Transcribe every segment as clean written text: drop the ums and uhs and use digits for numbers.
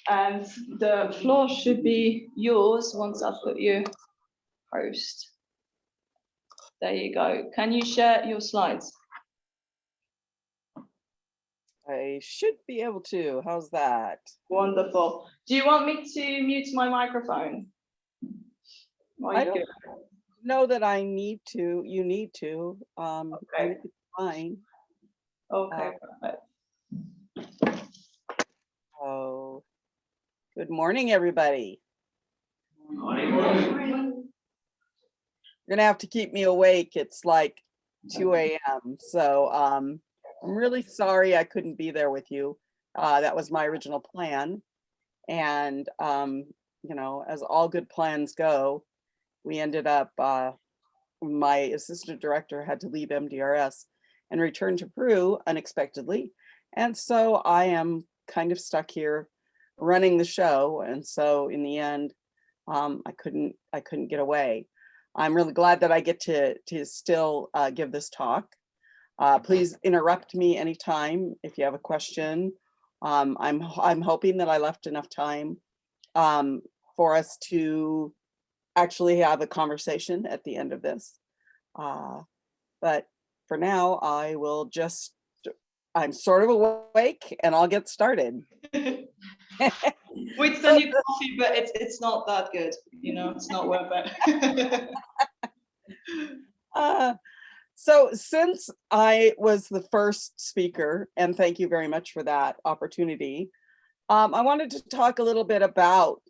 And the floor should be yours once I've put you host. There you go. Can you share your slides? I should be able to. How's that? Wonderful. Do you want me to mute my microphone? I don't know that I need to. You need to. Okay. It's fine. Okay, perfect. Oh, good morning, everybody. Morning. You're gonna have to keep me awake. It's like 2 a.m. So I'm really sorry I couldn't be there with you. That was my original plan. And you know, as all good plans go, we ended up, my assistant director had to leave MDRS and return to Peru unexpectedly. And so I am kind of stuck here running the show. And so in the end, I couldn't get away. I'm really glad that I get to still give this talk. Please interrupt me anytime if you have a question. I'm hoping that I left enough time for us to actually have a conversation at the end of this. But for now, I will just, I'm sort of awake and I'll get started. We'd send you coffee, but it's not that good, you know, it's not worth it. So since I was the first speaker, and thank you very much for that opportunity, I wanted to talk a little bit about,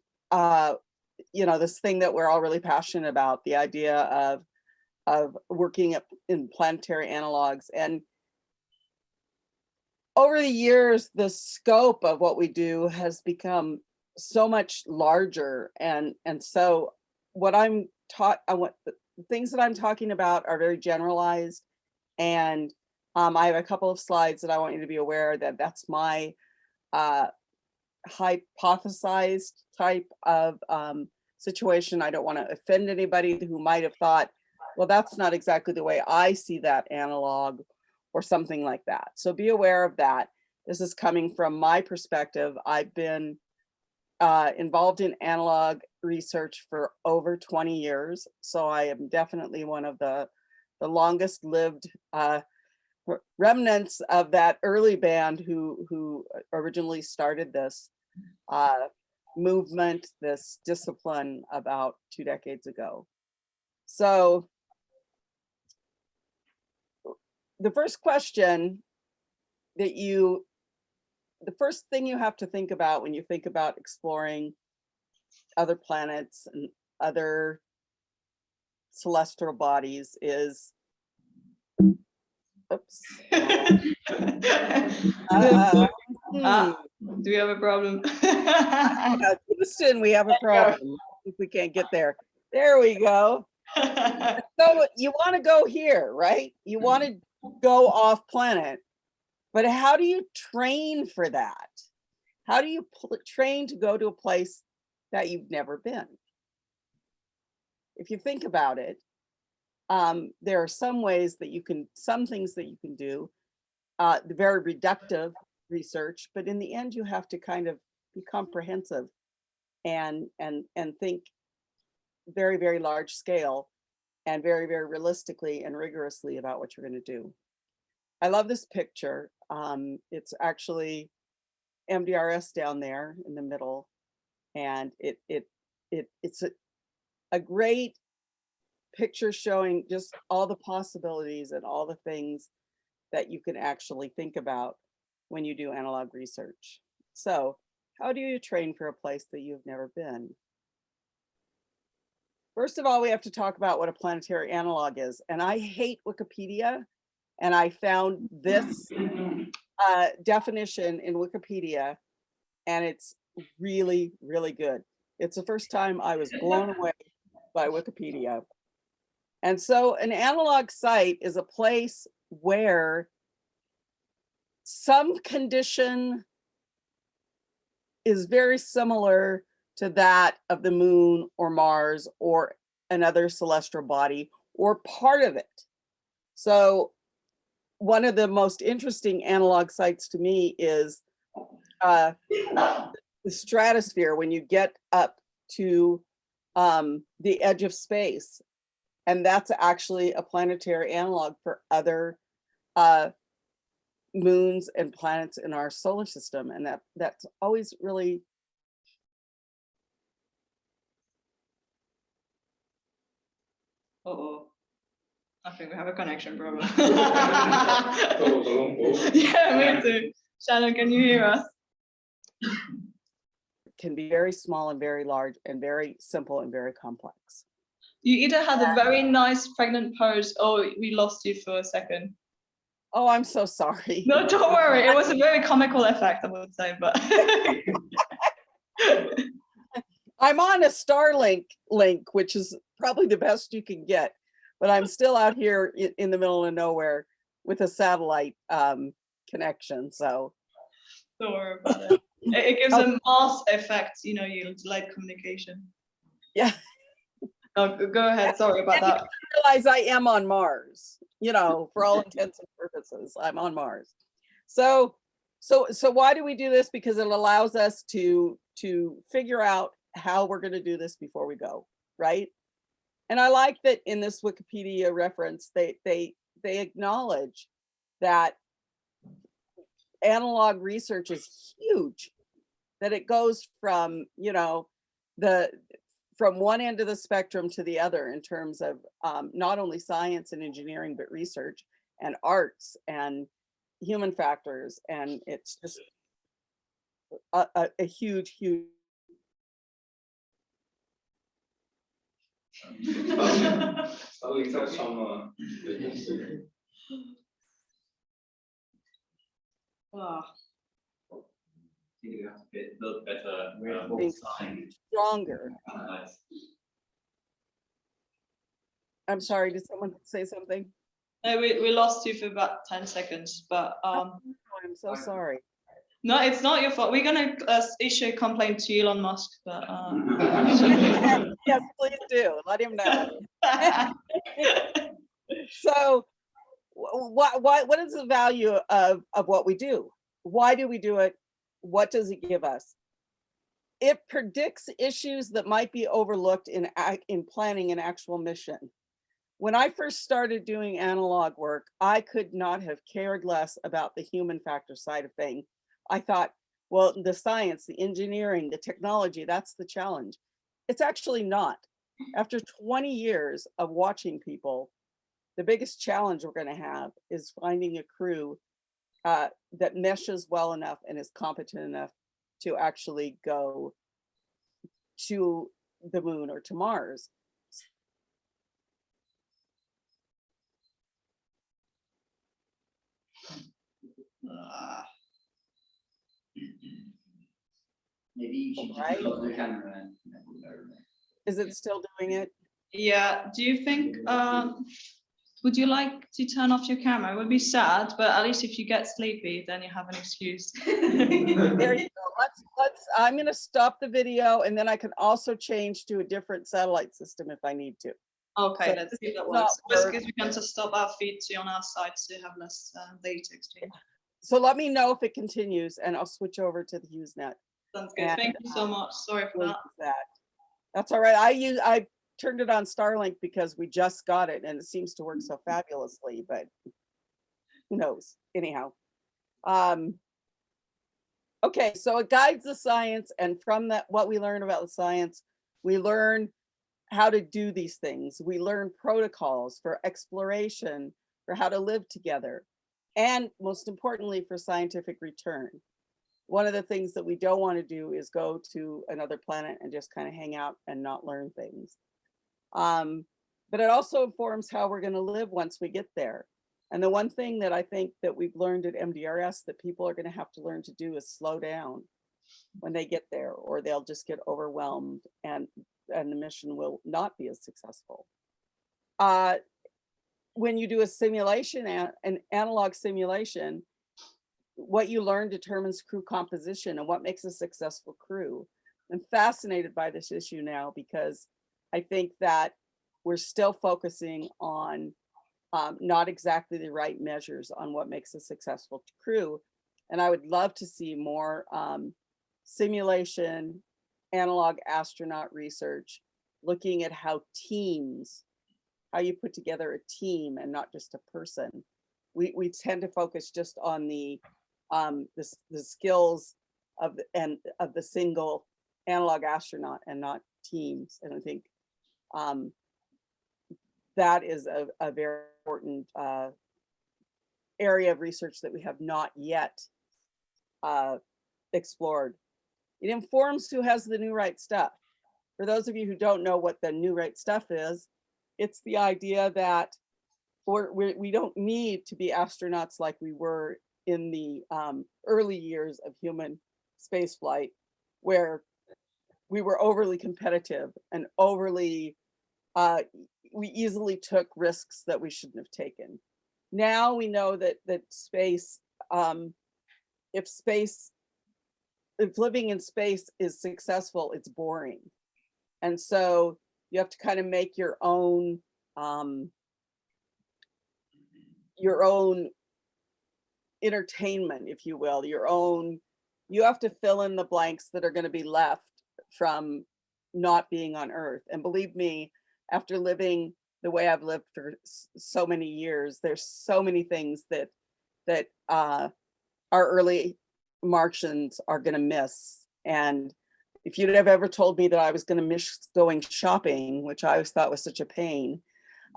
you know, this thing that we're all really passionate about, the idea of working in planetary analogs. And over the years, the scope of what we do has become so much larger. And so what I'm taught, the things that I'm talking about are very generalized. And I have a couple of slides that I want you to be aware that that's my hypothesized type of situation. I don't want to offend anybody who might have thought, well, that's not exactly the way I see that analog or something like that. So be aware of that. This is coming from my perspective. I've been involved in analog research for over 20 years. So I am definitely one of the longest lived remnants of that early band who originally started this movement, this discipline about 2 decades ago. So the first question that the first thing you have to think about when you think about exploring other planets and other celestial bodies is, oops. Do we have a problem? Houston, we have a problem. If we can't get there. There we go. So you want to go here, right? You want to go off planet, but how do you train for that? How do you train to go to a place that you've never been? If you think about it, there are some ways that you can, some things that you can do, the very reductive research, but in the end, you have to kind of be comprehensive and think very, very large scale and very, very realistically and rigorously about what you're going to do. I love this picture. It's actually MDRS down there in the middle, and it's a great picture showing just all the possibilities and all the things that you can actually think about when you do analog research. So how do you train for a place that you've never been? First of all, we have to talk about what a planetary analog is. And I hate Wikipedia. And I found this definition in Wikipedia, and it's really, really good. It's the first time I was blown away by Wikipedia. And so an analog site is a place where some condition is very similar to that of the moon or Mars or another celestial body or part of it. So one of the most interesting analog sites to me is the the stratosphere, when you get up to the edge of space. And that's actually a planetary analog for other moons and planets in our solar system. And that's always really. Uh-oh. I think we have a connection problem. Yeah, me too. Shannon, can you hear us? Can be very small and very large and very simple and very complex. You either had a very nice pregnant pose or we lost you for a second. Oh, I'm so sorry. No, don't worry. It was a very comical effect, I would say, but. I'm on a Starlink link, which is probably the best you can get, but I'm still out here in the middle of nowhere with a satellite connection, so. Don't worry about it. It gives a Mars effect, you know, you delayed communication. Yeah. Oh, go ahead. Sorry about that. I realize I am on Mars, you know, for all intents and purposes, I'm on Mars. So why do we do this? Because it allows us to figure out how we're going to do this before we go, right? And I like that in this Wikipedia reference, they acknowledge that analog research is huge, that it goes from, you know, from one end of the spectrum to the other in terms of not only science and engineering, but research and arts and human factors. And it's just a huge, huge. Wow. You have to build better, Stronger. I'm sorry, did someone say something? No, we lost you for about 10 seconds, but I'm so sorry. no, it's not your fault. We're gonna issue a complaint to Elon Musk, but Yes, please do. Let him know. So what is the value of what we do? Why do we do it? What does it give us? It predicts issues that might be overlooked in planning an actual mission. When I first started doing analog work, I could not have cared less about the human factor side of things. I thought, well, the science, the engineering, the technology, that's the challenge. It's actually not. After 20 years of watching people, the biggest challenge we're going to have is finding a crew that meshes well enough and is competent enough to actually go to the moon or to Mars. Maybe you should Right. close the camera. Is it still doing it? yeah. Do you think would you like to turn off your camera? It would be sad, but at least if you get sleepy, then you have an excuse. There you go. I'm going to stop the video, and then I can also change to a different satellite system if I need to. Okay, So let's see if that it's not works. Just work- because we can just stop our feed to on our side to have less data exchange. So let me know if it continues, and I'll switch over to the HughesNet. Sounds good. And, Thank you so much. Sorry for we'll that. use that. That's all right. I turned it on Starlink because we just got it, and it seems to work so fabulously, but who knows? Anyhow. Okay, so it guides the science, and from that, what we learn about the science, we learn how to do these things. We learn protocols for exploration, for how to live together, and most importantly, for scientific return. One of the things that we don't want to do is go to another planet and just kind of hang out and not learn things. But it also informs how we're going to live once we get there. And the one thing that I think that we've learned at MDRS that people are going to have to learn to do is slow down when they get there, or they'll just get overwhelmed and the mission will not be as successful. When you do a simulation, an analog simulation, what you learn determines crew composition and what makes a successful crew. I'm fascinated by this issue now because I think that we're still focusing on not exactly the right measures on what makes a successful crew. And I would love to see more simulation, analog astronaut research, looking at how you put together a team and not just a person. We tend to focus just on the skills of the single analog astronaut and not teams. And I think that is a very important area of research that we have not yet explored. It informs who has the new right stuff. For those of you who don't know what the new right stuff is, it's the idea that we don't need to be astronauts like we were in the early years of human spaceflight, where we were overly competitive and overly, we easily took risks that we shouldn't have taken. Now we know that space, if living in space is successful, it's boring. And so you have to kind of make your own entertainment, if you will, you have to fill in the blanks that are going to be left from not being on Earth. And believe me, after living the way I've lived for so many years, there's so many things that our early Martians are going to miss. And if you'd have ever told me that I was going to miss going shopping, which I always thought was such a pain,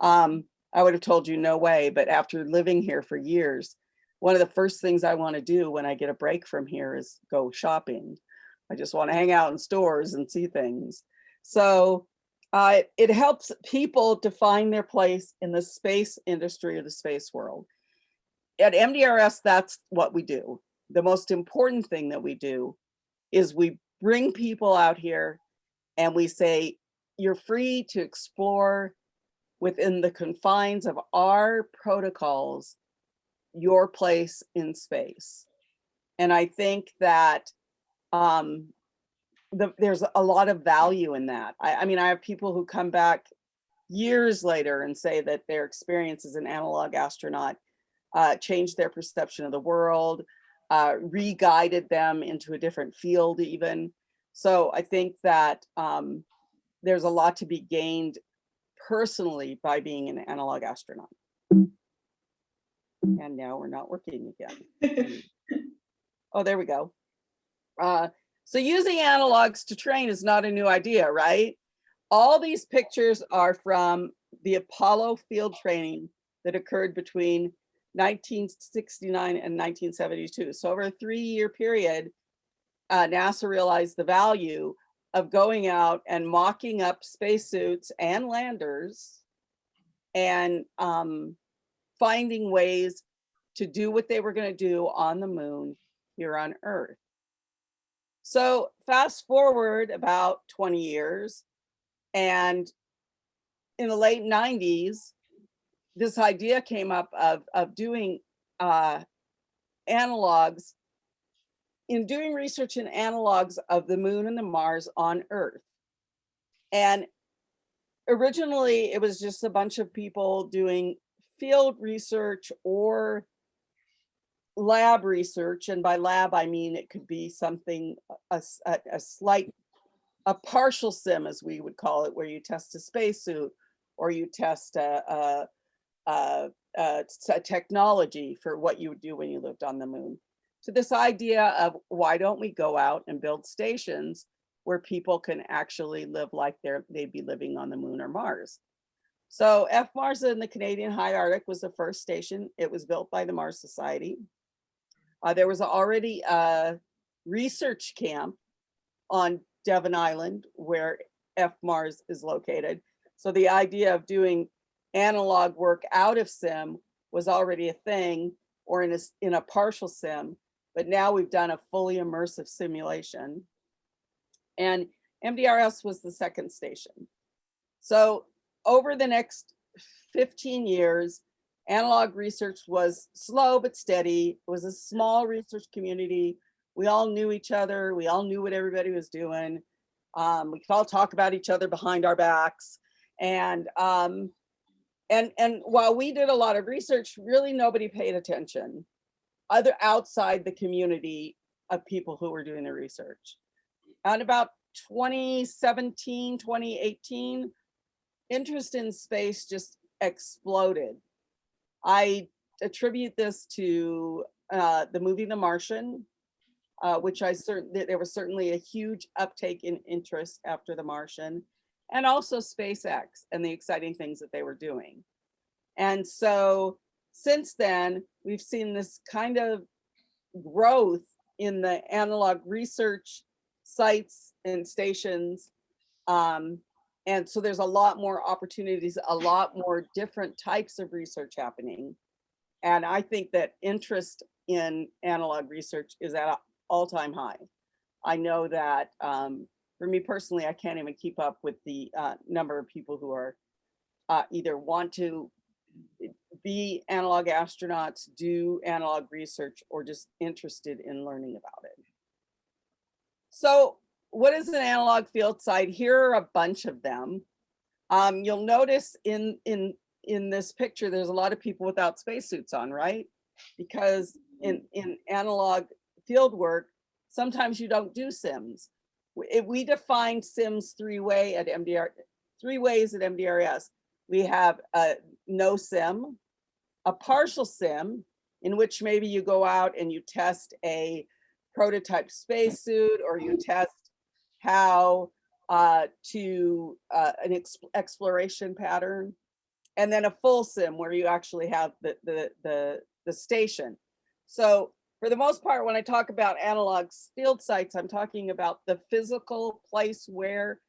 I would have told you no way. But after living here for years, one of the first things I want to do when I get a break from here is go shopping. I just want to hang out in stores and see things. So it helps people to find their place in the space industry or the space world. At MDRS, that's what we do. The most important thing that we do is we bring people out here and we say, you're free to explore within the confines of our protocols, your place in space. And I think that there's a lot of value in that. I mean, I have people who come back years later and say that their experience as an analog astronaut changed their perception of the world, re-guided them into a different field even. So I think that there's a lot to be gained personally by being an analog astronaut. And now we're not working again. Oh, there we go. So using analogs to train is not a new idea, right? All these pictures are from the Apollo field training that occurred between 1969 and 1972. So over a 3-year period, NASA realized the value of going out and mocking up spacesuits and landers and finding ways to do what they were going to do on the moon here on Earth. So fast forward about 20 years, and in the late 90s, this idea came up of doing analogs, in doing research in analogs of the moon and the Mars on Earth. And originally it was just a bunch of people doing field research or lab research. And by lab, I mean, it could be something, a partial sim, as we would call it, where you test a spacesuit or you test a technology for what you would do when you lived on the moon. So this idea of why don't we go out and build stations where people can actually live like they'd be living on the moon or Mars. So FMARS in the Canadian High Arctic was the first station. It was built by the Mars Society. There was already a research camp on Devon Island where FMARS is located. So the idea of doing analog work out of sim was already a thing, or in a partial sim, but now we've done a fully immersive simulation. And MDRS was the second station. So over the next 15 years, analog research was slow but steady. It was a small research community. We all knew each other. We all knew what everybody was doing. We could all talk about each other behind our backs. And while we did a lot of research, really nobody paid attention. Outside the community of people who were doing the research. And about 2017, 2018, interest in space just exploded. I attribute this to the movie The Martian, which there was certainly a huge uptake in interest after The Martian, and also SpaceX and the exciting things that they were doing. And so since then, we've seen this kind of growth in the analog research sites and stations. And so there's a lot more opportunities, a lot more different types of research happening. And I think that interest in analog research is at an all-time high. I know that for me personally, I can't even keep up with the number of people who are either want to be analog astronauts, do analog research, or just interested in learning about it. So what is an analog field site? Here are a bunch of them. You'll notice in this picture, there's a lot of people without spacesuits on, right? Because in analog field work, sometimes you don't do sims. We define sims three ways at MDRS. We have a no sim, a partial sim, in which maybe you go out and you test a prototype spacesuit, or you test how to an exploration pattern, and then a full sim where you actually have the station. So for the most part, when I talk about analog field sites, I'm talking about the physical place where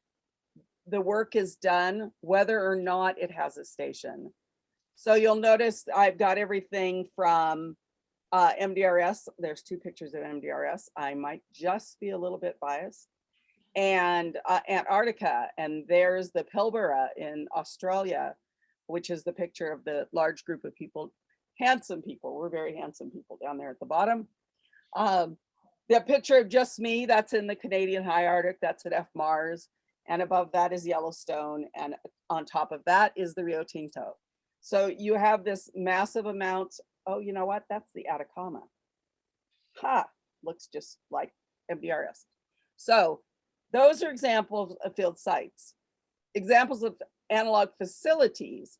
the work is done, whether or not it has a station. So you'll notice I've got everything from MDRS. There's two pictures of MDRS. I might just be a little bit biased. And Antarctica, and there's the Pilbara in Australia, which is the picture of the large group of people, handsome people. We're very handsome people down there at the bottom. The picture of just me, that's in the Canadian High Arctic, that's at F Mars. And above that is Yellowstone. And on top of that is the Rio Tinto. So you have this massive amount. Oh, you know what? That's the Atacama. Ha, looks just like MDRS. So those are examples of field sites. Examples of analog facilities.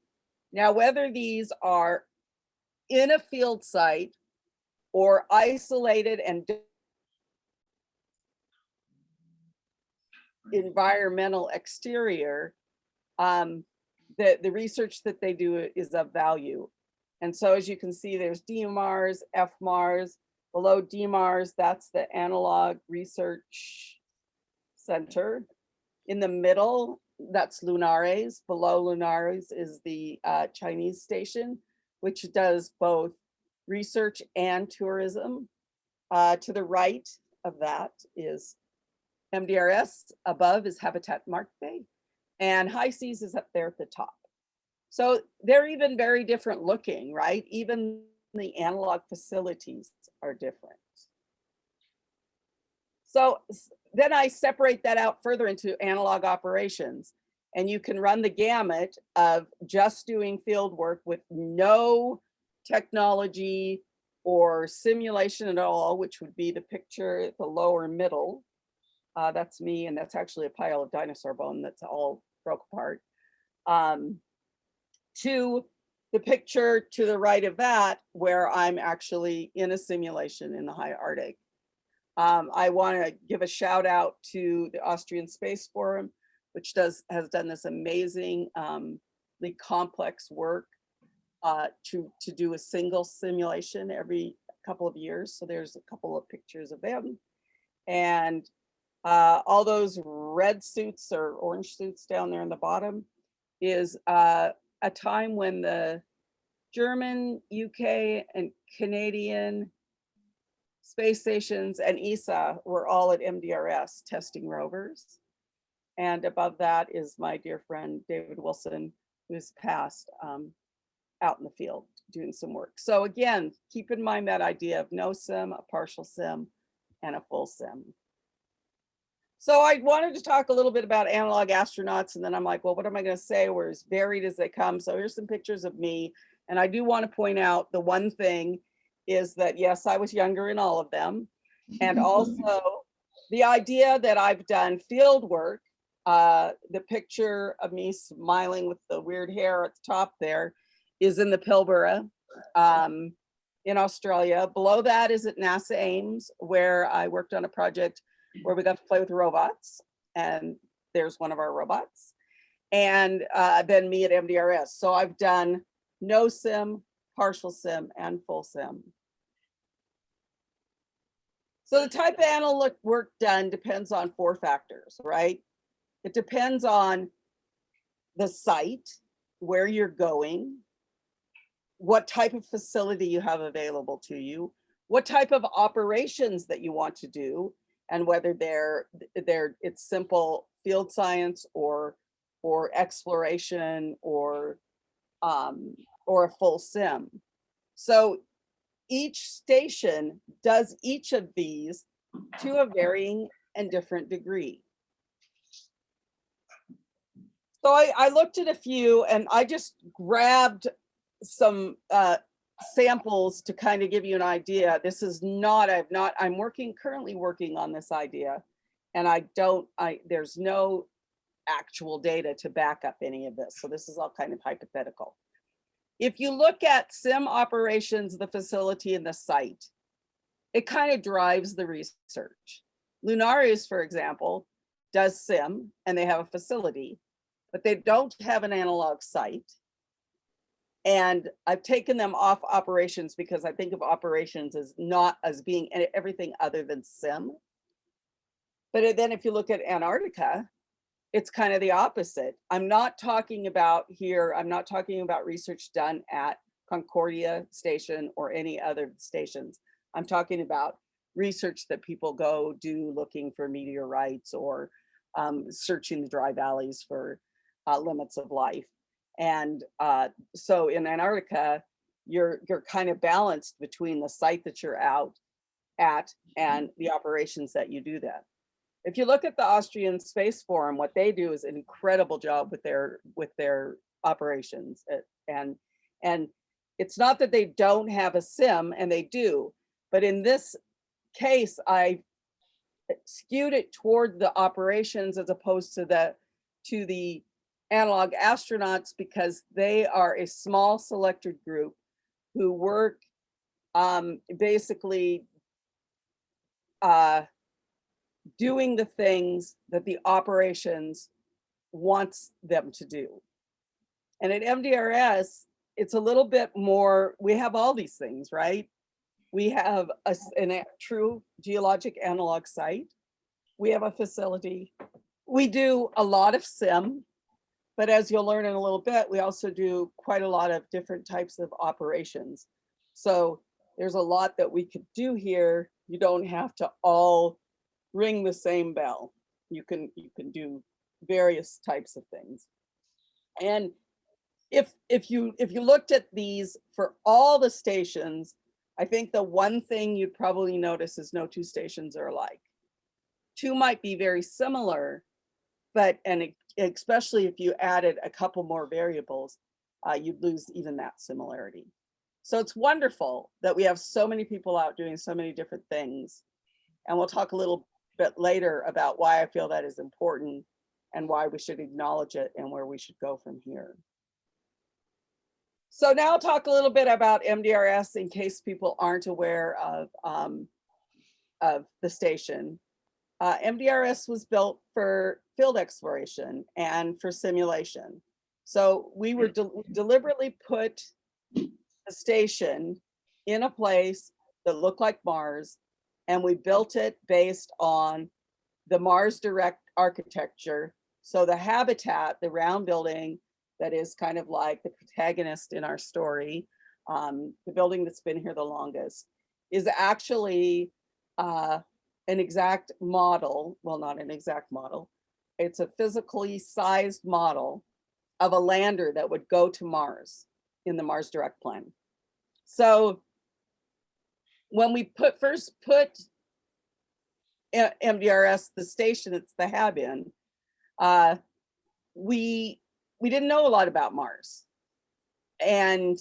Now, whether these are in a field site or isolated and environmental exterior, the research that they do is of value. And so as you can see, there's DMARS, FMARS. Below DMARS, that's the Analog Research Center. In the middle, that's Lunares. Below Lunares is the Chinese station, which does both research and tourism. To the right of that is MDRS. Above is Habitat Marte, and High Seas is up there at the top. So they're even very different looking, right? Even the analog facilities are different. So then I separate that out further into analog operations, and you can run the gamut of just doing field work with no technology or simulation at all, which would be the picture at the lower middle. That's me, and that's actually a pile of dinosaur bone that's all broke apart. To the picture to the right of that, where I'm actually in a simulation in the high Arctic. I want to give a shout out to the Austrian Space Forum, which has done this amazingly complex work to do a single simulation every couple of years. So there's a couple of pictures of them. And all those red suits or orange suits down there in the bottom is a time when the German, UK, and Canadian space stations and ESA were all at MDRS testing rovers. And above that is my dear friend, David Wilson, who's passed out in the field doing some work. So again, keep in mind that idea of no sim, a partial sim, and a full sim. So I wanted to talk a little bit about analog astronauts, and then I'm like, well, what am I going to say? We're as varied as they come. So here's some pictures of me. And I do want to point out the one thing is that, yes, I was younger in all of them. And also the idea that I've done field work, the picture of me smiling with the weird hair at the top there is in the Pilbara in Australia. Below that is at NASA Ames, where I worked on a project where we got to play with robots. And there's one of our robots. And then me at MDRS. So I've done no sim, partial sim, and full sim. So the type of analog work done depends on 4 factors, right? It depends on the site, where you're going, what type of facility you have available to you, what type of operations that you want to do, and whether it's simple field science or exploration or a full sim. So each station does each of these to a varying and different degree. So I looked at a few and I just grabbed some samples to kind of give you an idea. This is not, I'm currently working on this idea, and there's no actual data to back up any of this. So this is all kind of hypothetical. If you look at sim operations, the facility and the site, it kind of drives the research. Lunaris, for example, does sim and they have a facility, but they don't have an analog site. And I've taken them off operations because I think of operations as not as being everything other than sim. But then if you look at Antarctica, it's kind of the opposite. I'm not talking about research done at Concordia Station or any other stations. I'm talking about research that people go do looking for meteorites or searching the dry valleys for limits of life. And so in Antarctica, you're kind of balanced between the site that you're out at and the operations that you do that. If you look at the Austrian Space Forum, what they do is an incredible job with their operations. And it's not that they don't have a sim, and they do, but in this case, I skewed it toward the operations as opposed to the analog astronauts, because they are a small selected group who work basically doing the things that the operations wants them to do. And at MDRS, it's a little bit more, we have all these things, right? We have a true geologic analog site. We have a facility. We do a lot of sim, but as you'll learn in a little bit, we also do quite a lot of different types of operations. So there's a lot that we could do here. You don't have to all ring the same bell. You can do various types of things. And if you looked at these for all the stations, I think the one thing you'd probably notice is no 2 stations are alike. 2 might be very similar, but especially if you added a couple more variables, you'd lose even that similarity. So it's wonderful that we have so many people out doing so many different things. And we'll talk a little bit later about why I feel that is important and why we should acknowledge it and where we should go from here. So now I'll talk a little bit about MDRS in case people aren't aware of the station. MDRS was built for field exploration and for simulation. So we were deliberately put the station in a place that looked like Mars, and we built it based on the Mars Direct architecture. So the habitat, the round building that is kind of like the protagonist in our story, the building that's been here the longest, is actually an exact model. Well, not an exact model. It's a physically sized model of a lander that would go to Mars in the Mars Direct plan. So when we first put MDRS, the station it's the hab in, we didn't know a lot about Mars. And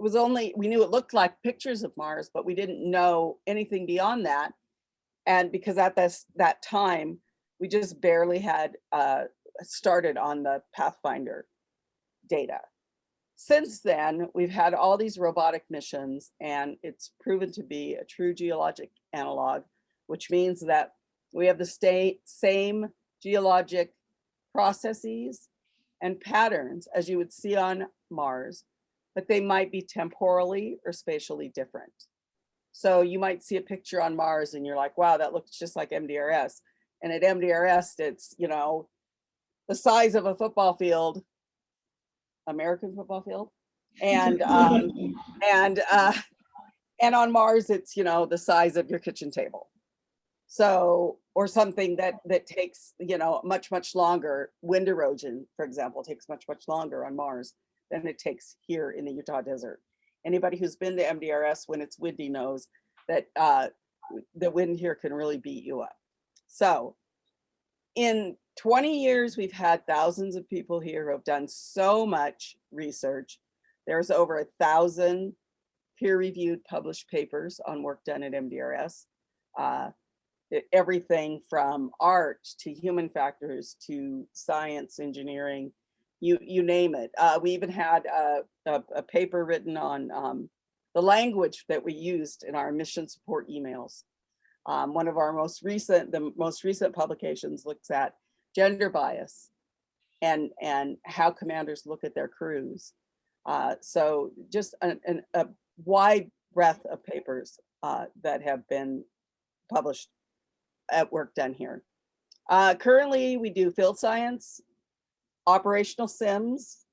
was only, we knew it looked like pictures of Mars, but we didn't know anything beyond that. And because at that time, we just barely had started on the Pathfinder data. Since then, we've had all these robotic missions, and it's proven to be a true geologic analog, which means that we have the same geologic processes and patterns as you would see on Mars, but they might be temporally or spatially different. So you might see a picture on Mars and you're like, wow, that looks just like MDRS. And at MDRS, it's, you know, the size of a football field, American football field. And and on Mars, it's, you know, the size of your kitchen table. So, or something that takes, you know, much longer. Wind erosion, for example, takes much longer on Mars than it takes here in the Utah desert. Anybody who's been to MDRS when it's windy knows that the wind here can really beat you up. So in 20 years, we've had thousands of people here who have done so much research. There's over 1,000 peer-reviewed published papers on work done at MDRS. Everything from art to human factors to science, engineering, you name it. We even had a paper written on the language that we used in our mission support emails. One of our most recent publications looks at gender bias and how commanders look at their crews. So just a wide breadth of papers that have been published at work done here. Currently, we do field science, operational sims,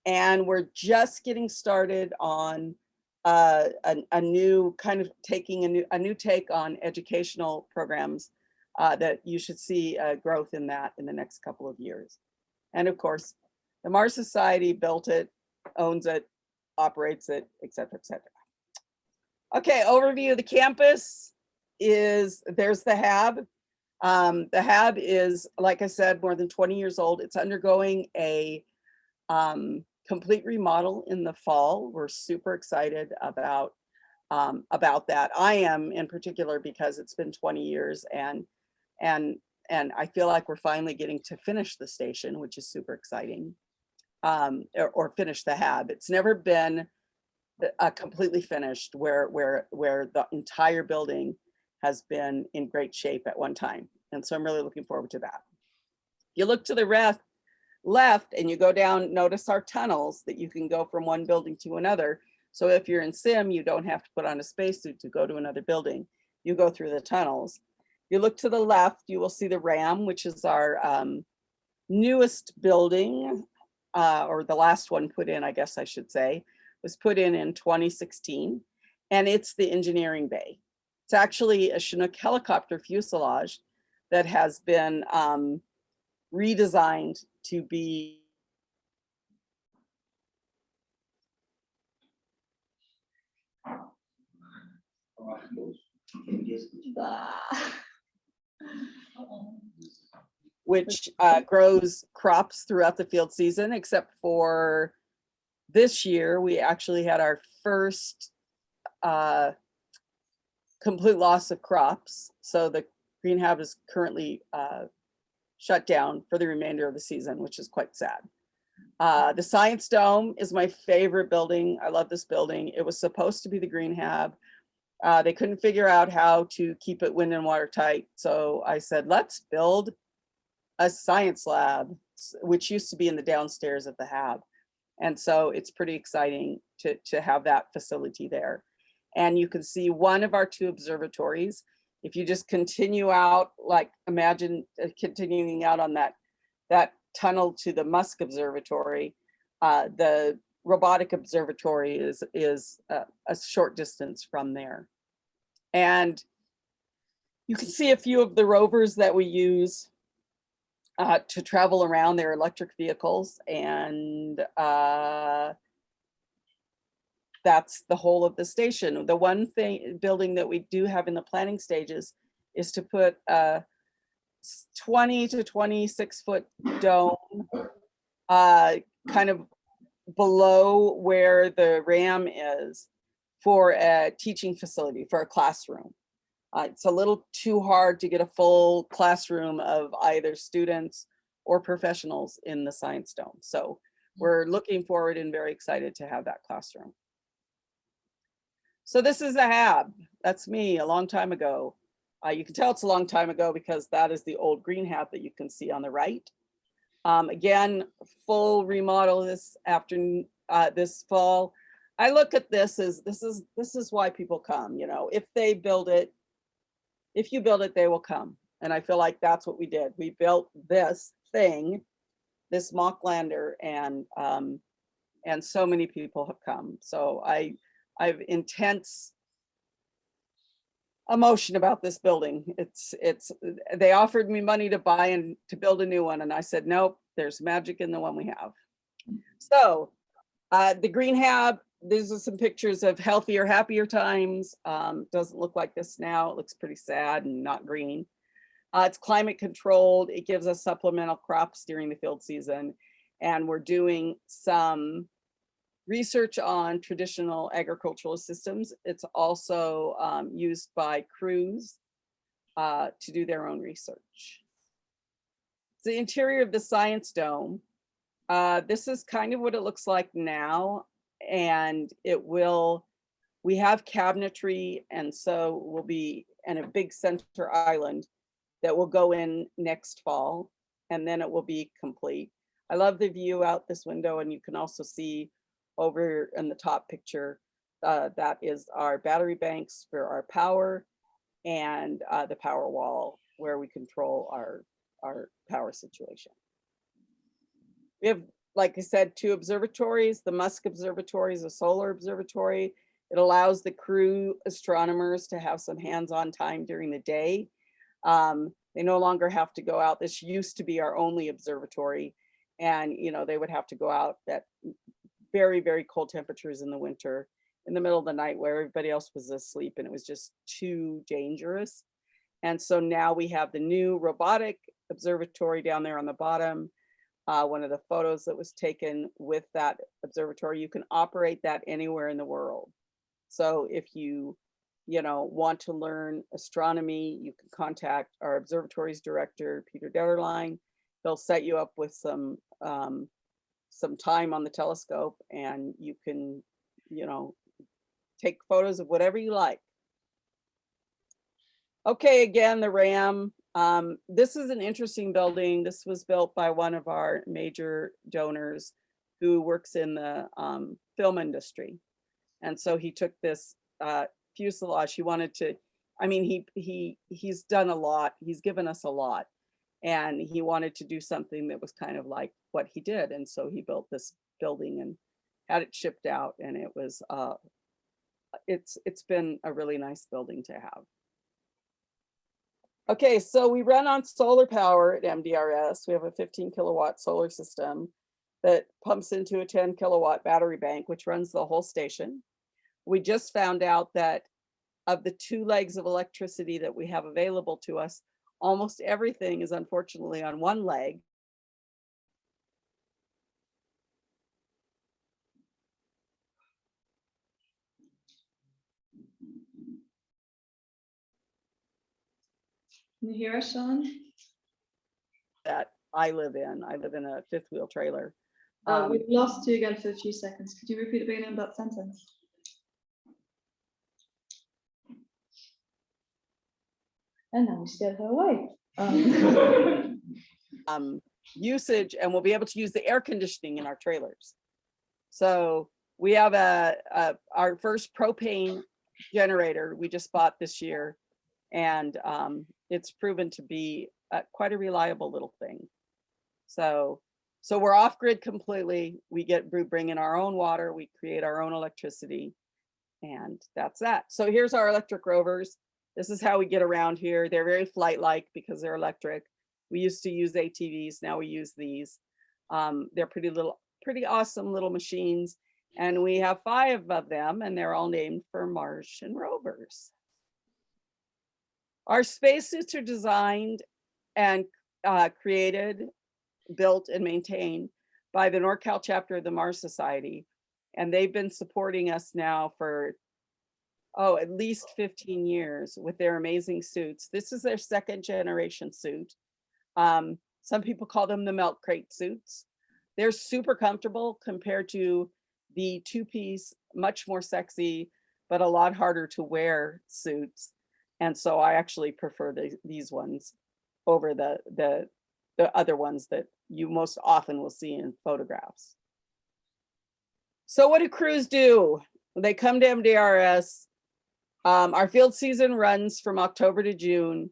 and we're just getting started on a new kind of taking a new take on educational programs that you should see growth in that in the next couple of years. And of course, the Mars Society built it, owns it, operates it, et cetera, et cetera. Okay, overview of the campus is, there's the HAB. The HAB is, like I said, more than 20 years old. It's undergoing a complete remodel in the fall. We're super excited about that. I am in particular because it's been 20 years and I feel like we're finally getting to finish the station, which is super exciting, or finish the HAB. It's never been completely finished where the entire building has been in great shape at one time. And so I'm really looking forward to that. You look to the left and you go down, notice our tunnels that you can go from one building to another. So if you're in sim, you don't have to put on a spacesuit to go to another building. You go through the tunnels. You look to the left, you will see the RAM, which is our newest building, or the last one put in, I guess I should say, was put in 2016. And it's the engineering bay. It's actually a Chinook helicopter fuselage that has been redesigned to be which grows crops throughout the field season, except for this year, we actually had our first complete loss of crops. So the Greenhab is currently shut down for the remainder of the season, which is quite sad. The Science Dome is my favorite building. I love this building. It was supposed to be the Greenhab. They couldn't figure out how to keep it wind and water tight. So I said, let's build a science lab, which used to be in the downstairs of the HAB. And so it's pretty exciting to have that facility there. And you can see one of our 2 observatories. If you just continue out, like imagine continuing out on that tunnel to the Musk Observatory, the robotic observatory is a short distance from there. And you can see a few of the rovers that we use to travel around. Their electric vehicles, and that's the whole of the station. The one building that we do have in the planning stages is to put a 20 to 26 foot dome, kind of below where the RAM is for a teaching facility, for a classroom. It's a little too hard to get a full classroom of either students or professionals in the Science Dome. So we're looking forward and very excited to have that classroom. So this is a HAB. That's me a long time ago. You can tell it's a long time ago because that is the old Greenhab that you can see on the right. Again, full remodel this afternoon, this fall. I look at this as this is why people come. You know, if they build it, if you build it, they will come. And I feel like that's what we did. We built this thing, this mock lander, and so many people have come. So I've intense emotion about this building. They offered me money to buy and to build a new one, and I said nope. There's magic in the one we have. So the Greenhab. These are some pictures of healthier, happier times. Doesn't look like this now. It looks pretty sad and not green. It's climate controlled. It gives us supplemental crops during the field season. And we're doing some research on traditional agricultural systems. It's also used by crews to do their own research. The interior of the Science Dome. This is kind of what it looks like now. And we have cabinetry, and so we'll be in a big center island that will go in next fall, and then it will be complete. I love the view out this window, and you can also see over in the top picture, that is our battery banks for our power, and the power wall where we control our power situation. We have, like I said, 2 observatories. The Musk Observatory is a solar observatory. It allows the crew astronomers to have some hands-on time during the day. They no longer have to go out. This used to be our only observatory, and you know, they would have to go out at very, very cold temperatures in the winter, in the middle of the night where everybody else was asleep, and it was just too dangerous. And so now we have the new robotic observatory down there on the bottom. One of the photos that was taken with that observatory, you can operate that anywhere in the world. So if you want to learn astronomy, you can contact our observatory's director, Peter Detterline. They'll set you up with some time on the telescope, and you can, take photos of whatever you like. Okay, again, the RAM. This is an interesting building. This was built by one of our major donors who works in the film industry. And so he took this fuselage. He wanted to, I mean, he's done a lot. He's given us a lot. And he wanted to do something that was kind of like what he did. And so he built this building and had it shipped out. And it was, it's been a really nice building to have. Okay, so we run on solar power at MDRS. We have a 15 kilowatt solar system that pumps into a 10 kilowatt battery bank, which runs the whole station. We just found out that of the 2 legs of electricity that we have available to us, almost everything is unfortunately on one leg. Can you hear us, Sean? That I live in. I live in a 5th wheel trailer. We've lost you again for a few seconds. Could you repeat the beginning of that sentence? And now we scared her away. Usage, and we'll be able to use the air conditioning in our trailers. So we have our first propane generator we just bought this year, and it's proven to be quite a reliable little thing. So we're off grid completely. We bring in our own water, we create our own electricity, and that's that. So here's our electric rovers. This is how we get around here. They're very flight-like because they're electric. We used to use ATVs, now we use these. They're pretty awesome little machines. And we have 5 of them, and they're all named for Martian rovers. Our spacesuits are designed and created, built, and maintained by the NorCal chapter of the Mars Society. And they've been supporting us now for, at least 15 years with their amazing suits. This is their second generation suit. Some people call them the milk crate suits. They're super comfortable compared to the two-piece, much more sexy, but a lot harder to wear suits. And so I actually prefer these ones over the other ones that you most often will see in photographs. So what do crews do? They come to MDRS. Our field season runs from October to June.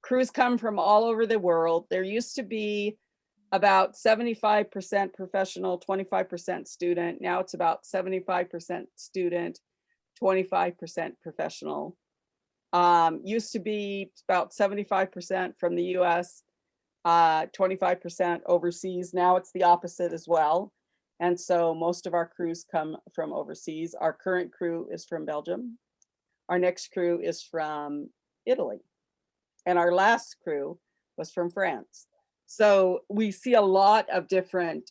Crews come from all over the world. There used to be about 75% professional, 25% student. Now it's about 75% student, 25% professional. Used to be about 75% from the US, 25% overseas. Now it's the opposite as well. And so most of our crews come from overseas. Our current crew is from Belgium. Our next crew is from Italy. And our last crew was from France. So we see a lot of different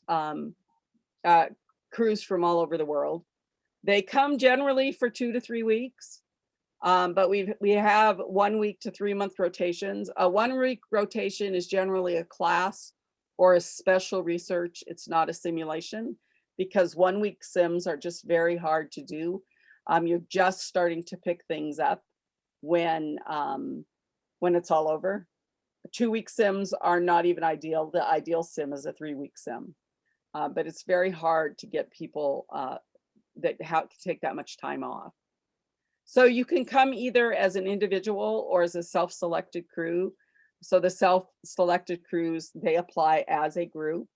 crews from all over the world. They come generally for 2 to 3 weeks, but we have 1 week to 3 month rotations. A 1 week rotation is generally a class or a special research. It's not a simulation, because 1 week sims are just very hard to do. You're just starting to pick things up when it's all over. 2 week sims are not even ideal. The ideal sim is a 3 week sim, but it's very hard to get people that have to take that much time off. So you can come either as an individual or as a self-selected crew. So the self-selected crews, they apply as a group.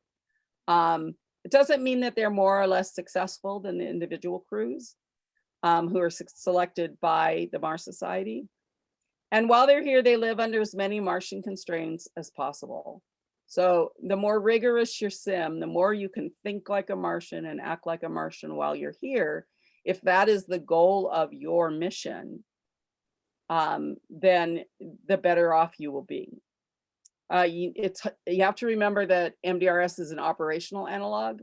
It doesn't mean that they're more or less successful than the individual crews who are selected by the Mars Society. And while they're here, they live under as many Martian constraints as possible. So the more rigorous your sim, the more you can think like a Martian and act like a Martian while you're here. If that is the goal of your mission, then the better off you will be. You have to remember that MDRS is an operational analog.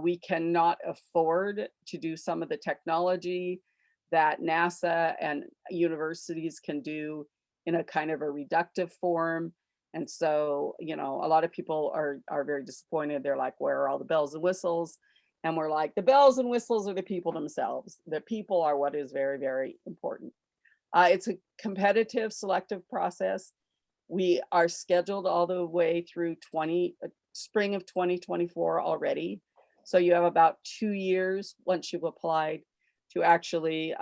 We cannot afford to do some of the technology that NASA and universities can do in a kind of a reductive form. And so, a lot of people are very disappointed. They're like, where are all the bells and whistles? And we're like, the bells and whistles are the people themselves. The people are what is very, very important. It's a competitive selective process. We are scheduled all the way through spring of 2024 already. So you have about 2 years once you've applied to actually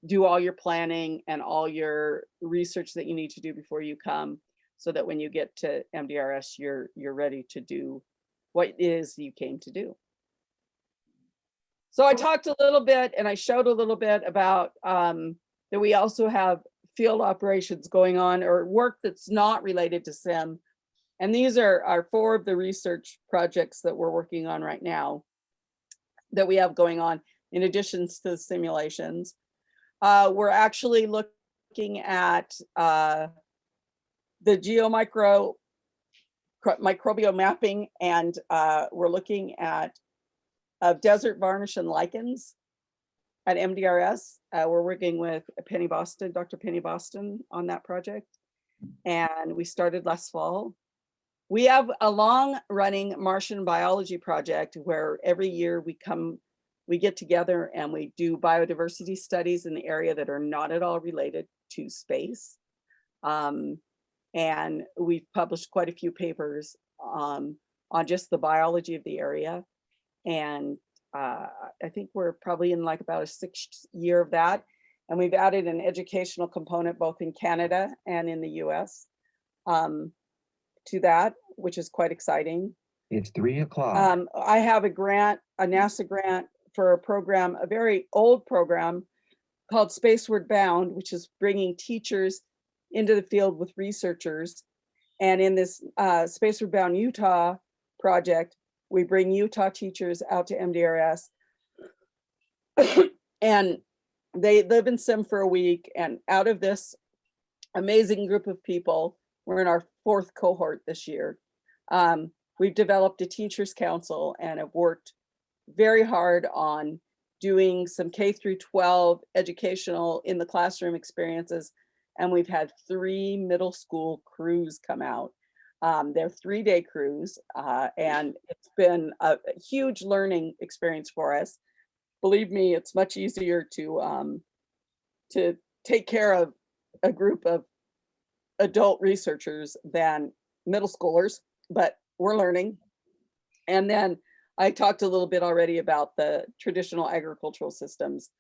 do all your planning and all your research that you need to do before you come, so that when you get to MDRS, you're ready to do what it is you came to do. So I talked a little bit and I showed a little bit about that we also have field operations going on, or work that's not related to SIM. And these are 4 of the research projects that we're working on right now that we have going on in addition to the simulations. We're actually looking at the microbial mapping, and we're looking at desert varnish and lichens at MDRS. We're working with Dr. Penny Boston on that project, and we started last fall. We have a long-running Martian biology project where every year we get together and we do biodiversity studies in the area that are not at all related to space. And we've published quite a few papers on just the biology of the area. And I think we're probably in like about a 6th year of that. And we've added an educational component both in Canada and in the US to that, which is quite exciting. It's 3 o'clock. I have a grant, a NASA grant for a program, a very old program called Spaceward Bound, which is bringing teachers into the field with researchers. And in this Spaceward Bound Utah project, we bring Utah teachers out to MDRS and they live in sim for a week. And out of this amazing group of people, we're in our 4th cohort this year. We've developed a teachers council and have worked very hard on doing some K through 12 educational in the classroom experiences. And we've had 3 middle school crews come out. They're 3-day crews, and it's been a huge learning experience for us. Believe me, it's much easier to take care of a group of adult researchers than middle schoolers, but we're learning. And then I talked a little bit already about the traditional agricultural systems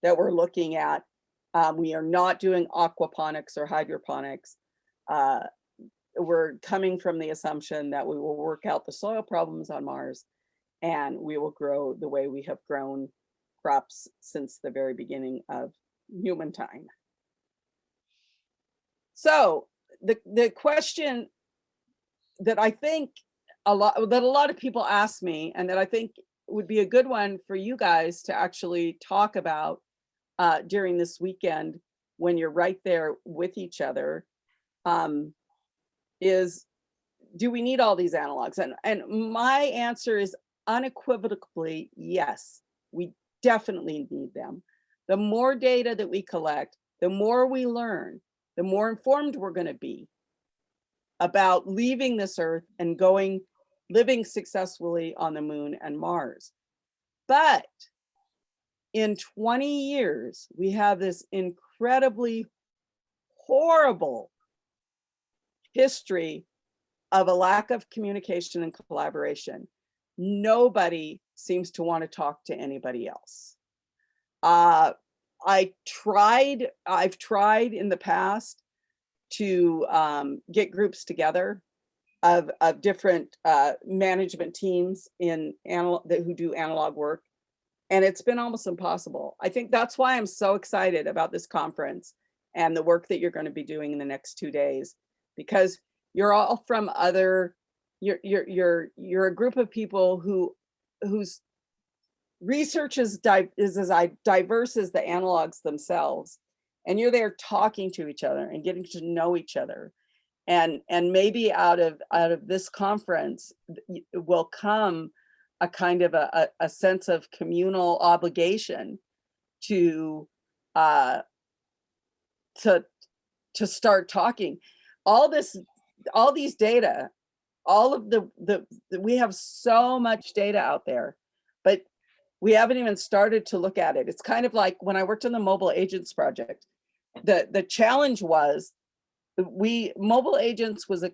that we're looking at. We are not doing aquaponics or hydroponics. We're coming from the assumption that we will work out the soil problems on Mars, and we will grow the way we have grown crops since the very beginning of human time. So the question that I think a lot of people ask me, and that I think would be a good one for you guys to actually talk about during this weekend when you're right there with each other, is, do we need all these analogs? And my answer is unequivocally yes, we definitely need them. The more data that we collect, the more we learn, the more informed we're going to be about leaving this Earth and living successfully on the Moon and Mars. But in 20 years, we have this incredibly horrible history of a lack of communication and collaboration. Nobody seems to want to talk to anybody else. I've tried in the past to get groups together of different management teams who do analog work, and it's been almost impossible. I think that's why I'm so excited about this conference and the work that you're going to be doing in the next 2 days, because you're all from you're a group of people whose research is as diverse as the analogs themselves, and you're there talking to each other and getting to know each other, and maybe out of this conference will come a kind of a sense of communal obligation to start talking. All these data, all of we have so much data out there, but we haven't even started to look at it. It's kind of like when I worked on the Mobile Agents project, the challenge was Mobile Agents was a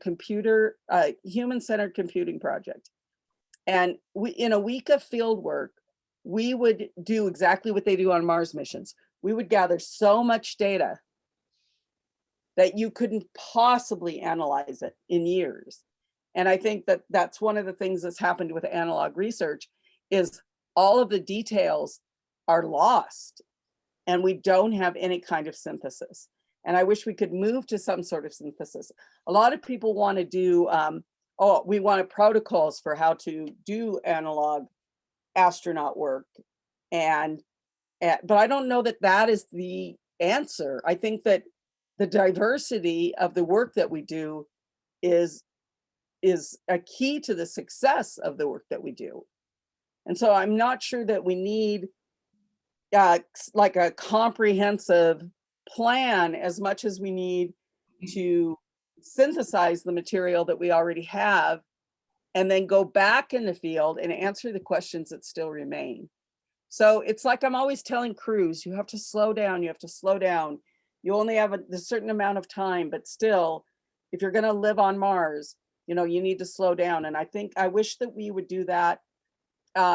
human-centered computing project. And in a week of field work, we would do exactly what they do on Mars missions. We would gather so much data that you couldn't possibly analyze it in years. And I think that that's one of the things that's happened with analog research, is all of the details are lost and we don't have any kind of synthesis. And I wish we could move to some sort of synthesis. A lot of people want to do, we wanted protocols for how to do analog astronaut work. But I don't know that that is the answer. I think that the diversity of the work that we do is a key to the success of the work that we do. And so I'm not sure that we need like a comprehensive plan as much as we need to synthesize the material that we already have and then go back in the field and answer the questions that still remain. So it's like I'm always telling crews, you have to slow down, you have to slow down. You only have a certain amount of time, but still, if you're going to live on Mars, you need to slow down. And I wish that we would do that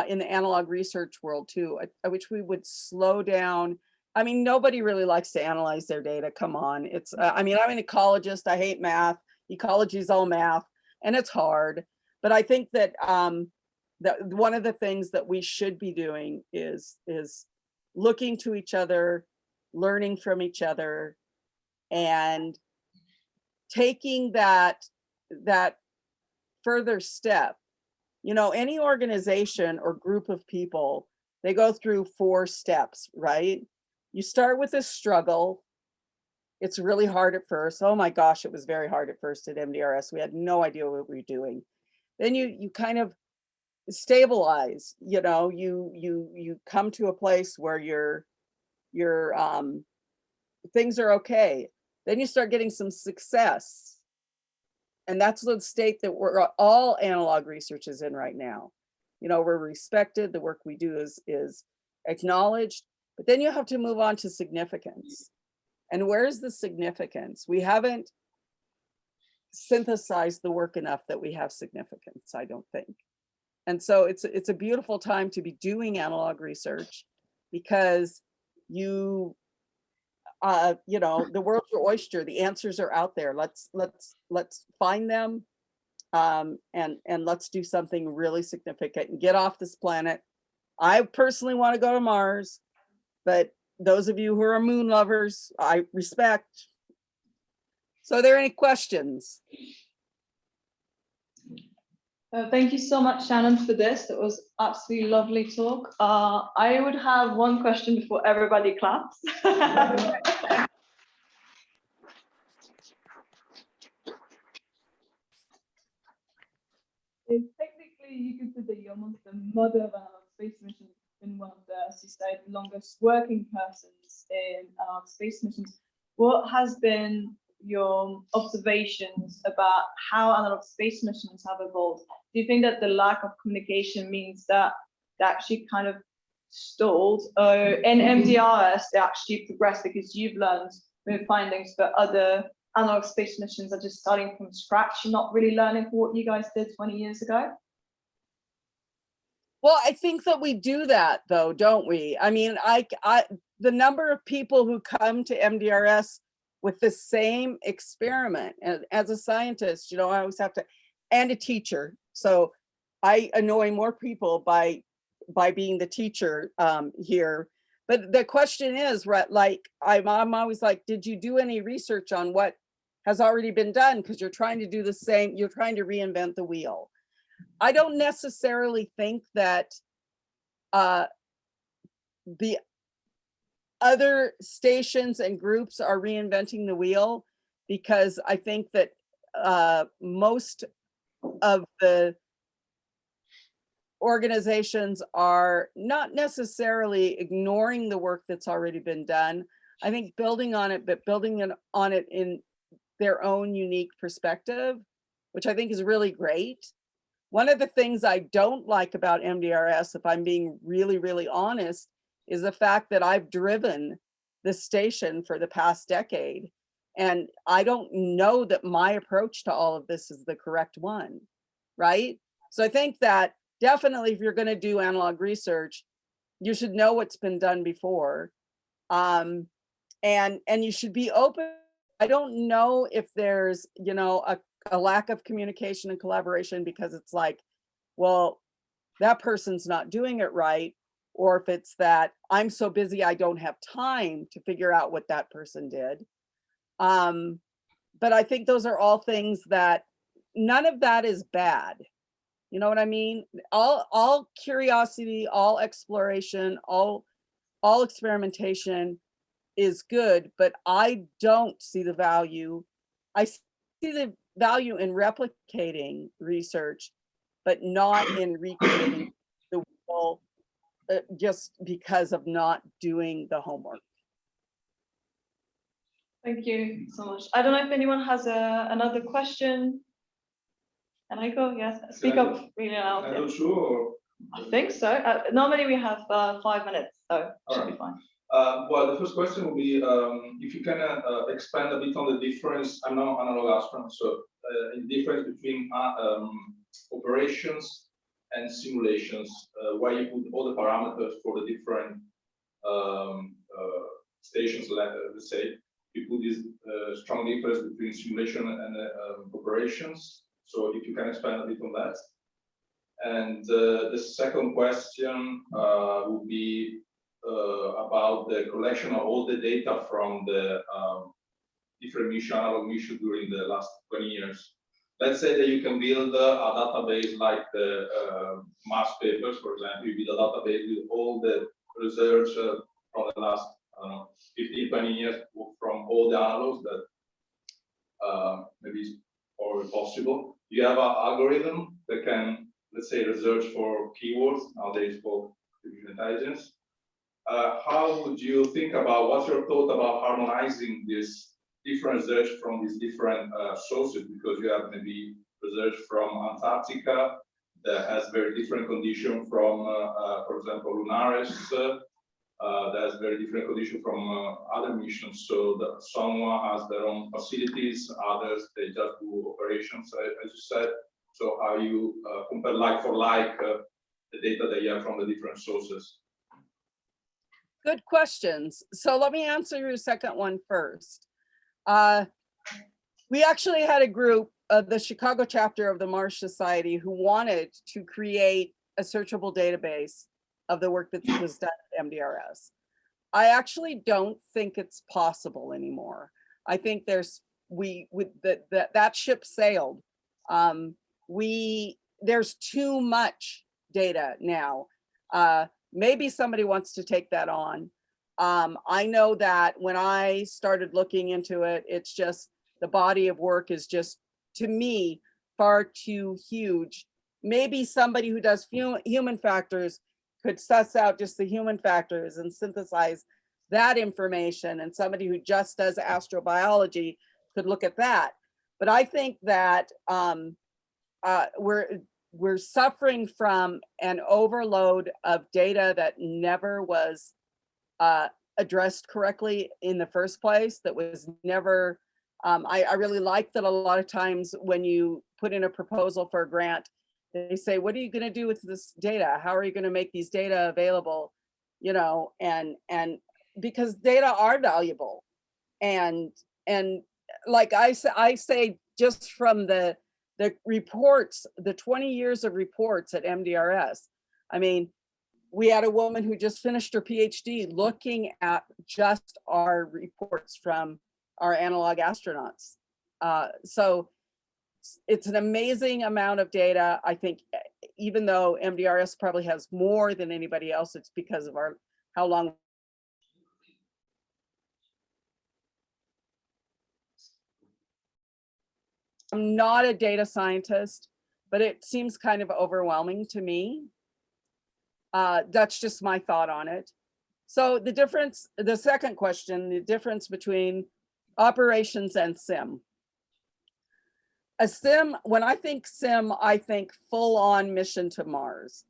in the analog research world too. I wish we would slow down. I mean, nobody really likes to analyze their data. Come on. It's, I'm an ecologist. I hate math. Ecology is all math and it's hard. But I think that that one of the things that we should be doing is looking to each other, learning from each other, and taking that further step. Any organization or group of people, they go through 4 steps, right? You start with a struggle. It's really hard at first. Oh my gosh, it was very hard at first at MDRS. We had no idea what we were doing. then you kind of stabilize, you come to a place where your things are okay. Then you start getting some success. And that's the state that we're all analog research is in right now. We're respected, the work we do is acknowledged, but then you have to move on to significance. And where's the significance? We haven't synthesized the work enough that we have significance, I don't think. And so it's a beautiful time to be doing analog research, because the world's your oyster. The answers are out there. Let's find them, and let's do something really significant and get off this planet. I personally want to go to Mars, but those of you who are moon lovers, I respect. So are there any questions? Thank you so much, Shannon, for this. That was absolutely lovely talk. I would have one question before everybody claps. Technically, you consider you're almost the mother of our space missions, in one of the, as you said, longest working persons in our space missions. What has been your observations about how analog space missions have evolved? Do you think that the lack of communication means that they actually kind of stalled? In MDRS, they actually progressed because you've learned from findings, but other analog space missions are just starting from scratch, not really learning from what you guys did 20 years ago? Well, I think that we do that, though, don't we? I mean, the number of people who come to MDRS with the same experiment, and as a scientist, I always have to, and a teacher. So I annoy more people by being the teacher here. But the question is, right, like, I'm always like, did you do any research on what has already been done? Because you're trying to do the same, you're trying to reinvent the wheel. I don't necessarily think that the other stations and groups are reinventing the wheel, because I think that most of the organizations are not necessarily ignoring the work that's already been done. I think building on it, but building on it in their own unique perspective, which I think is really great. One of the things I don't like about MDRS, if I'm being really, really honest, is the fact that I've driven this station for the past decade, and I don't know that my approach to all of this is the correct one, right? So I think that definitely, if you're going to do analog research, you should know what's been done before, and you should be open. I don't know if there's, a lack of communication and collaboration because it's like, well, that person's not doing it right, or if it's that I'm so busy I don't have time to figure out what that person did. But I think those are all things that none of that is bad. You know what I mean? All curiosity, all exploration, all experimentation is good, but I don't see the value. I see the value in replicating research, but not in recreating the wheel just because of not doing the homework. Thank you so much. I don't know if anyone has another question. Can I go? Yes, speak up really loud. I'm not sure. I think so. Normally we have 5 minutes, so should be fine. Well, the first question will be if you can expand a bit on the difference. I'm not an analog astronaut, so in the difference between operations and simulations, where you put all the parameters for the different stations. Let's say you put this strong difference between simulation and operations. So if you can expand a bit on that. And the second question would be about the collection of all the data from the different analog missions during the last 20 years. Let's say that you can build a database like the Musk papers, for example. You build a database with all the research from the last 15, 20 years from all the analogs that maybe is already possible. You have an algorithm that can, let's say, research for keywords, nowadays called artificial intelligence. How would you think about, what's your thought about harmonizing this different research from these different sources? Because you have maybe research from Antarctica that has very different condition from, for example, Lunaris, that has very different condition from other missions. So that someone has their own facilities, others, they just do operations, as you said. So how you compare like for like the data that you have from the different sources? Good questions. So let me answer your second one first. We actually had a group, the Chicago chapter of the Mars Society, who wanted to create a searchable database of the work that was done at MDRS. I actually don't think it's possible anymore. I think there's that ship sailed. There's too much data now. Maybe somebody wants to take that on. I know that when I started looking into it, it's just the body of work is just, to me, far too huge. Maybe somebody who does human factors could suss out just the human factors and synthesize that information, and somebody who just does astrobiology could look at that. But I think that we're suffering from an overload of data that never was addressed correctly in the first place, that was never, I really like that a lot of times when you put in a proposal for a grant, they say, what are you going to do with this data? How are you going to make these data available? You know, and because data are valuable. And like I say, just from the reports, the 20 years of reports at MDRS, I mean, we had a woman who just finished her PhD looking at just our reports from our analog astronauts. So it's an amazing amount of data. I think even though MDRS probably has more than anybody else, it's because of how long. I'm not a data scientist, but it seems kind of overwhelming to me. That's just my thought on it. So the second question, the difference between operations and sim. A sim, when I think sim, I think full on mission to Mars,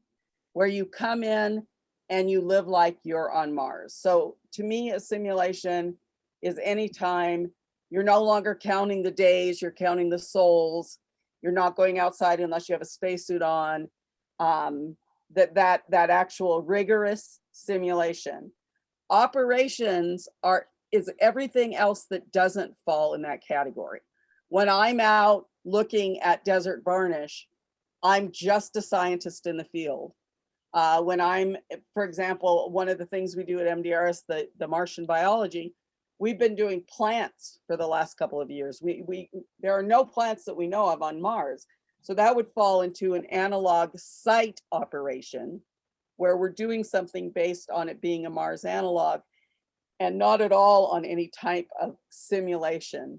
where you come in and you live like you're on Mars. So to me, a simulation is anytime you're no longer counting the days, you're counting the souls. You're not going outside unless you have a spacesuit on. That actual rigorous simulation. Operations is everything else that doesn't fall in that category. When I'm out looking at desert varnish, I'm just a scientist in the field. When I'm, for example, one of the things we do at MDRS, the Martian biology, we've been doing plants for the last couple of years. There are no plants that we know of on Mars. So that would fall into an analog site operation where we're doing something based on it being a Mars analog and not at all on any type of simulation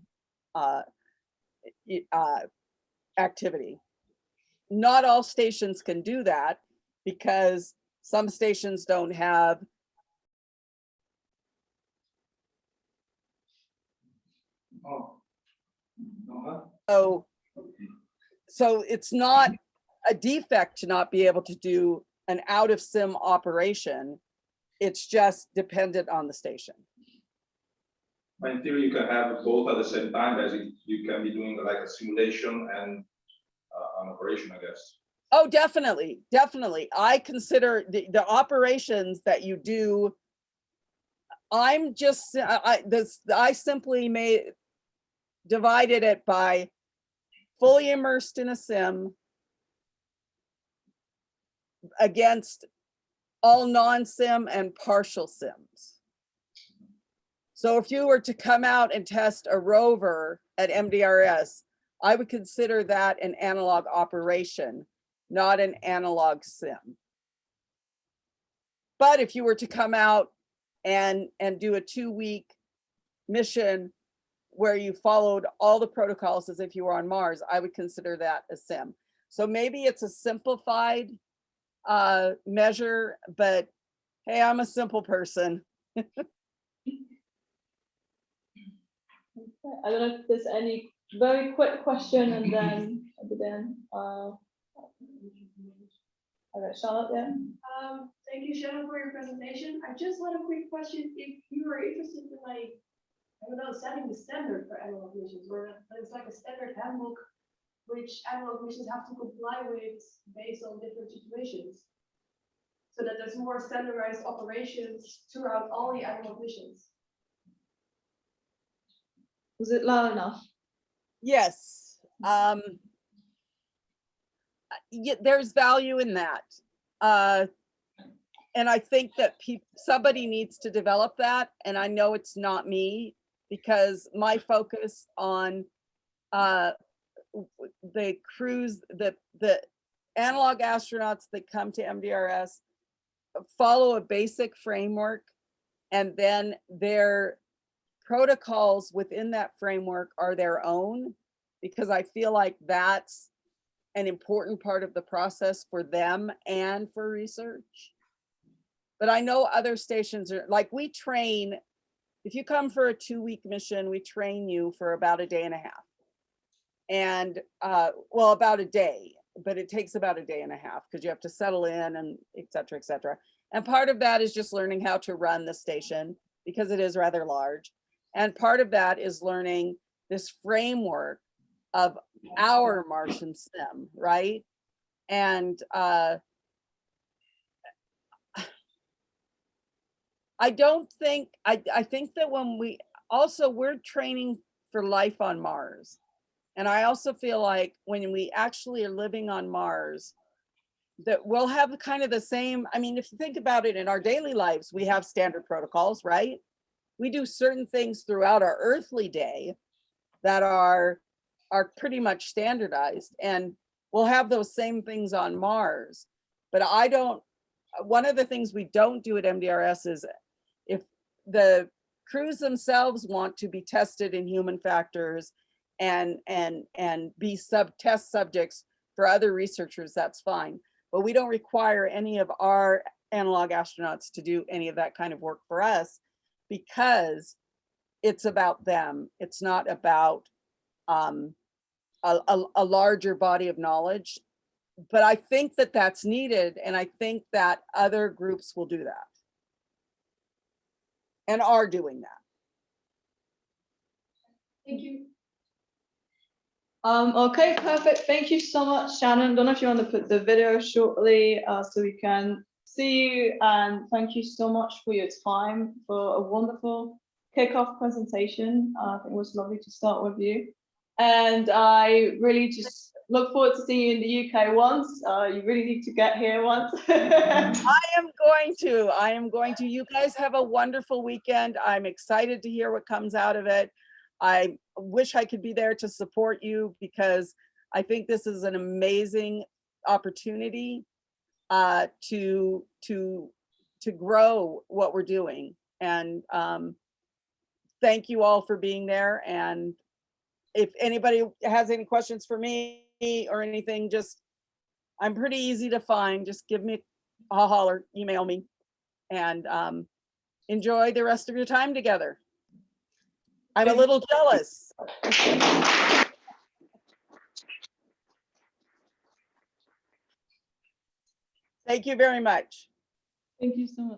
activity. Not all stations can do that because some stations don't have so it's not a defect to not be able to do an out of sim operation. It's just dependent on the station. In theory, you can have both at the same time, as you can be doing like a simulation and an operation, I guess. Oh, definitely, definitely. I consider the operations that you do. I simply divided it by fully immersed in a sim against all non-sim and partial sims. So if you were to come out and test a rover at MDRS, I would consider that an analog operation, not an analog sim. But if you were to come out and do a 2-week mission where you followed all the protocols as if you were on Mars, I would consider that a sim. So maybe it's a simplified measure, but hey, I'm a simple person. I don't know if there's any very quick question and then okay, Charlotte, yeah. Thank you, Shannon, for your presentation. I just had a quick question. If you were interested in, like, I don't know, setting the standard for analog missions, where there's like a standard handbook which analog missions have to comply with based on different situations, so that there's more standardized operations throughout all the analog missions. Was it loud enough? Yes. Yeah, there's value in that. And I think that somebody needs to develop that. And I know it's not me, because my focus on the crews, the analog astronauts that come to MDRS follow a basic framework, and then their protocols within that framework are their own, because I feel like that's an important part of the process for them and for research. But I know other stations are like, we train, if you come for a 2-week mission, we train you for about a day and a half. And well, about a day, but it takes about a day and a half because you have to settle in and et cetera, et cetera. And part of that is just learning how to run the station, because it is rather large. And part of that is learning this framework of our Martian sim, right? And I don't think, I think that when we're training for life on Mars. And I also feel like when we actually are living on Mars, that we'll have kind of the same, I mean, if you think about it, in our daily lives, we have standard protocols, right? We do certain things throughout our earthly day that are pretty much standardized, and we'll have those same things on Mars. But one of the things we don't do at MDRS is, if the crews themselves want to be tested in human factors and be test subjects for other researchers, that's fine. But we don't require any of our analog astronauts to do any of that kind of work for us, because it's about them. It's not about a larger body of knowledge. But I think that that's needed, and I think that other groups will do that and are doing that. Thank you. Okay, perfect. Thank you so much, Shannon. Don't know if you want to put the video shortly so we can see you. And thank you so much for your time, for a wonderful kickoff presentation. I think it was lovely to start with you. And I really just look forward to seeing you in the UK once. You really need to get here once. I am going to. You guys have a wonderful weekend. I'm excited to hear what comes out of it. I wish I could be there to support you, because I think this is an amazing opportunity to grow what we're doing. And thank you all for being there. And if anybody has any questions for me or anything, I'm pretty easy to find. Just give me a holler, email me, and enjoy the rest of your time together. I'm a little jealous. Thank you very much. Thank you so much.